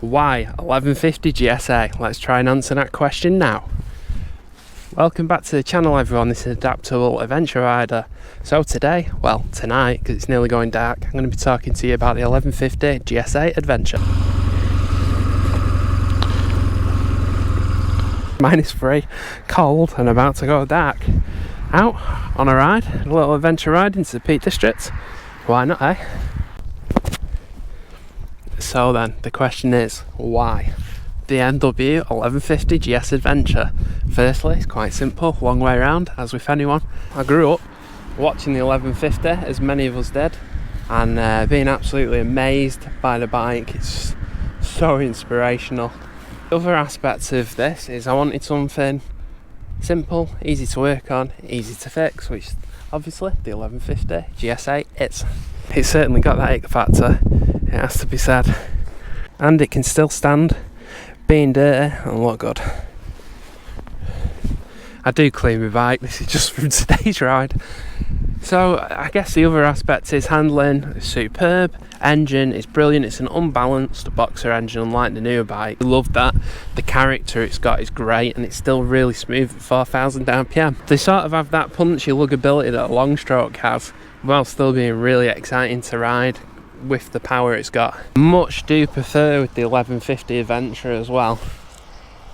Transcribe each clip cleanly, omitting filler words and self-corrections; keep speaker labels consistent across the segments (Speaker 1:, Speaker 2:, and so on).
Speaker 1: Why 1150 GSA? Let's try and answer that question now. Welcome back to the channel everyone, this is Adaptable Adventure Rider. So today, well tonight, because it's nearly going dark, I'm going to be talking to you about the 1150 GSA Adventure. -3, cold and about to go dark. Out on a ride, a little adventure ride into the Peak District. Why not, eh? So then, the question is, why the BMW 1150 GS Adventure? Firstly, it's quite simple, long way around, as with anyone. I grew up watching the 1150, as many of us did, and being absolutely amazed by the bike. It's so inspirational. The other aspect of this is I wanted something simple, easy to work on, easy to fix, which obviously the 1150 GSA is. It's certainly got that ick factor, it has to be said, and it can still stand being dirty and look good. I do clean my bike, this is just from today's ride. So I guess the other aspect is handling. Superb, engine is brilliant, it's an unbalanced boxer engine unlike the newer bike. I love that. The character it's got is great and it's still really smooth at 4,000 RPM. They sort of have that punchy luggability that a long stroke has, while still being really exciting to ride with the power it's got. Much do prefer with the 1150 Adventure as well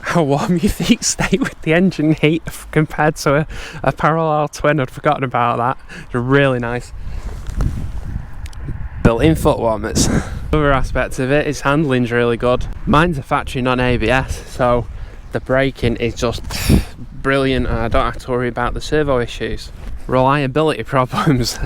Speaker 1: how warm your feet stay with the engine heat compared to a parallel twin. I'd forgotten about that. They're really nice built-in foot warmers. Other aspect of it is handling's really good. Mine's a factory non-ABS, so the braking is just brilliant and I don't have to worry about the servo issues. Reliability problems.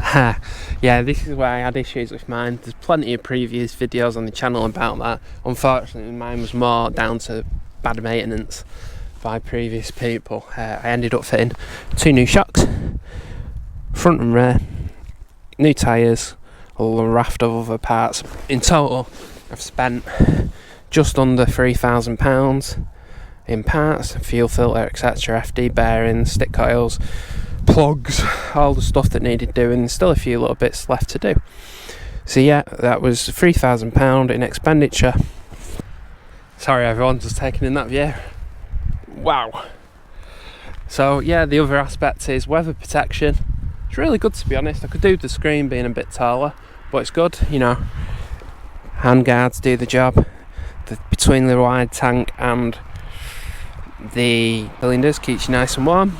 Speaker 1: Yeah, this is where I had issues with mine. There's plenty of previous videos on the channel about that. Unfortunately mine was more down to bad maintenance by previous people. I ended up fitting 2 new shocks, front and rear, new tyres, a raft of other parts. In total I've spent just under £3,000 in parts, fuel filter, etc, FD bearings, stick coils, plugs, all the stuff that needed doing. There's still a few little bits left to do. So yeah, that was £3,000 in expenditure. Sorry everyone, just taking in that view. Wow. So yeah, the other aspect is weather protection. It's really good, to be honest. I could do the screen being a bit taller, but it's good, you know. Hand guards do the job. Between the wide tank and the cylinders keeps you nice and warm.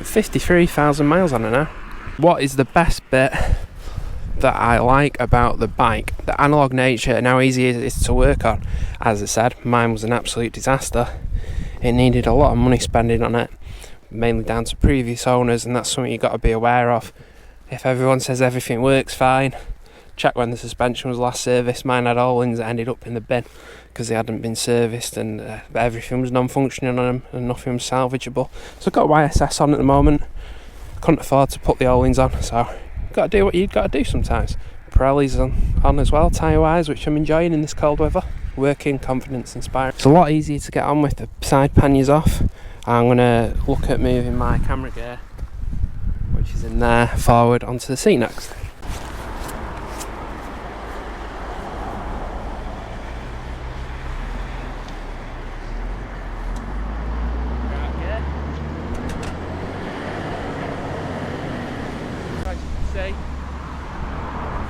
Speaker 1: 53,000 miles on it now. What is the best bit that I like about the bike? The analogue nature and how easy it is to work on. As I said, mine was an absolute disaster. It needed a lot of money spending on it, mainly down to previous owners, and that's something you've got to be aware of. If everyone says everything works fine, check when the suspension was last serviced. Mine had O-rings that ended up in the bin because they hadn't been serviced, and everything was non-functioning on them and nothing was salvageable. So I've got YSS on at the moment. Couldn't afford to put the O-rings on, so got to do what you've got to do sometimes. Pirelli's on as well, tyre wise, which I'm enjoying in this cold weather. Working, confidence, inspiring. It's a lot easier to get on with. The side panniers off. I'm going to look at moving my camera gear, which is in there, forward onto the seat next.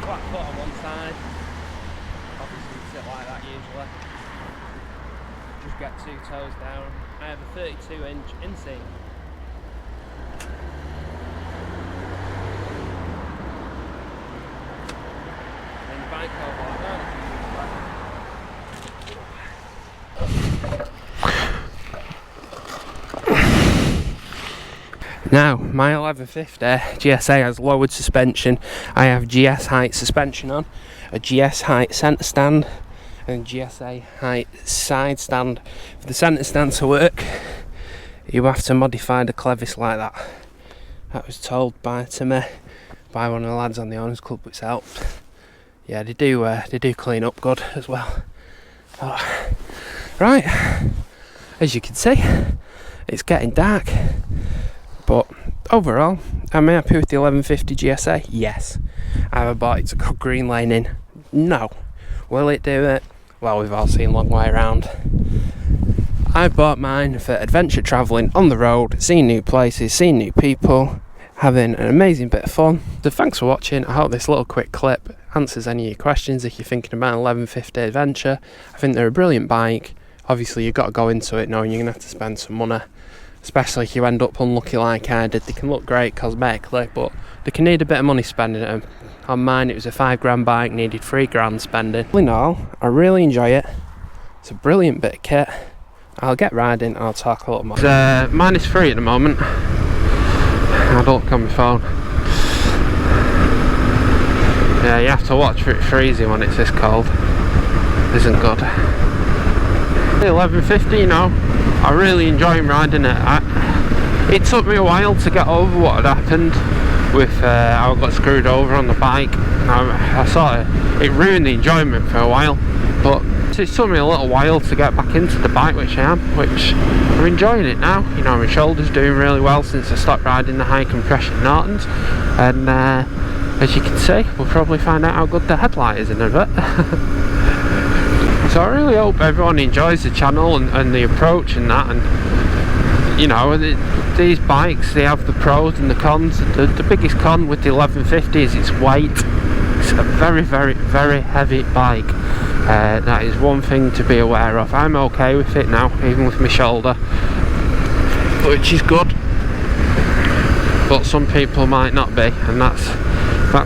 Speaker 1: Flat foot on one side, obviously sit like that usually, just get 2 toes down. I have a 32-inch inseam. And the bike over like that. Now, my 1150 GSA has lowered suspension. I have GS height suspension on, a GS height centre stand, and GSA height side stand. For the centre stand to work, you have to modify the clevis like that. That was told to me by one of the lads on the Owners Club, which helped. Yeah, they do clean up good as well. Oh. Right, as you can see, it's getting dark. But overall, am I happy with the 1150 GSA? Yes. Have I bought it to go green laning? No. Will it do it? Well, we've all seen Long Way Round. I bought mine for adventure travelling on the road, seeing new places, seeing new people, having an amazing bit of fun. So thanks for watching. I hope this little quick clip answers any of your questions if you're thinking about an 1150 Adventure. I think they're a brilliant bike. Obviously you've got to go into it knowing you're going to have to spend some money, especially if you end up unlucky like I did. They can look great cosmetically, but they can need a bit of money spending them. On mine it was a £5 bike, needed £3 spending. All in all, I really enjoy it. It's a brilliant bit of kit. I'll get riding and I'll talk a little more. It's mine is free at the moment. I don't look on my phone. Yeah, you have to watch for it freezing when it's this cold. Isn't good. 1150, you know, I really enjoy riding it. It took me a while to get over what had happened with how I got screwed over on the bike. I sort of, it ruined the enjoyment for a while, but it took me a little while to get back into the bike, which I am, which I'm enjoying it now. You know, my shoulder's doing really well since I stopped riding the high compression Nortons, and as you can see, we'll probably find out how good the headlight is in a bit. So I really hope everyone enjoys the channel and the approach and that, and you know, these bikes, they have the pros and the cons. The biggest con with the 1150 is its weight. It's a very, very, very heavy bike. That is one thing to be aware of. I'm okay with it now, even with my shoulder, which is good, but some people might not be, and that's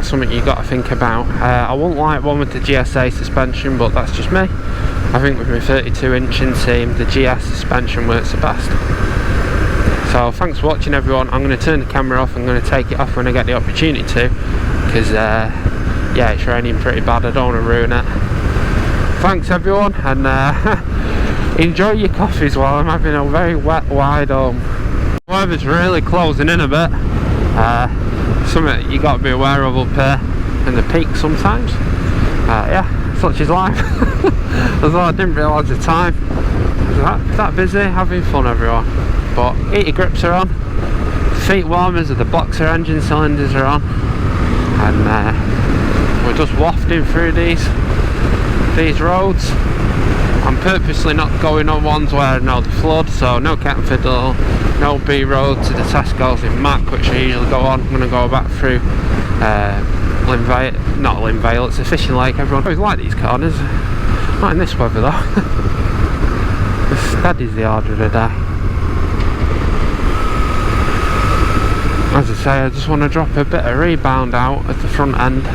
Speaker 1: something you've got to think about. I wouldn't like one with the GSA suspension, but that's just me. I think with my 32-inch inseam, the GS suspension works the best. So thanks for watching everyone. I'm going to turn the camera off. I'm going to take it off when I get the opportunity to, because yeah, it's raining pretty bad. I don't want to ruin it. Thanks everyone, and enjoy your coffees while I'm having a very wet ride home. The weather's really closing in a bit. Something you got to be aware of up here in the peak sometimes. Yeah, such is life. Although I didn't realise the time. That busy, having fun everyone. But heater grips are on, feet warmers of the Boxer engine cylinders are on, and we're just wafting through these roads. I'm purposely not going on ones where I know the flood, so no cat and fiddle, no B road to the Tesco's in Mac, which I usually go on. I'm going to go back through Linvale, not Linvale, it's a fishing lake. Everyone always like these corners, not in this weather though. Steady's the order of the day. As I say, I just want to drop a bit of rebound out at the front end.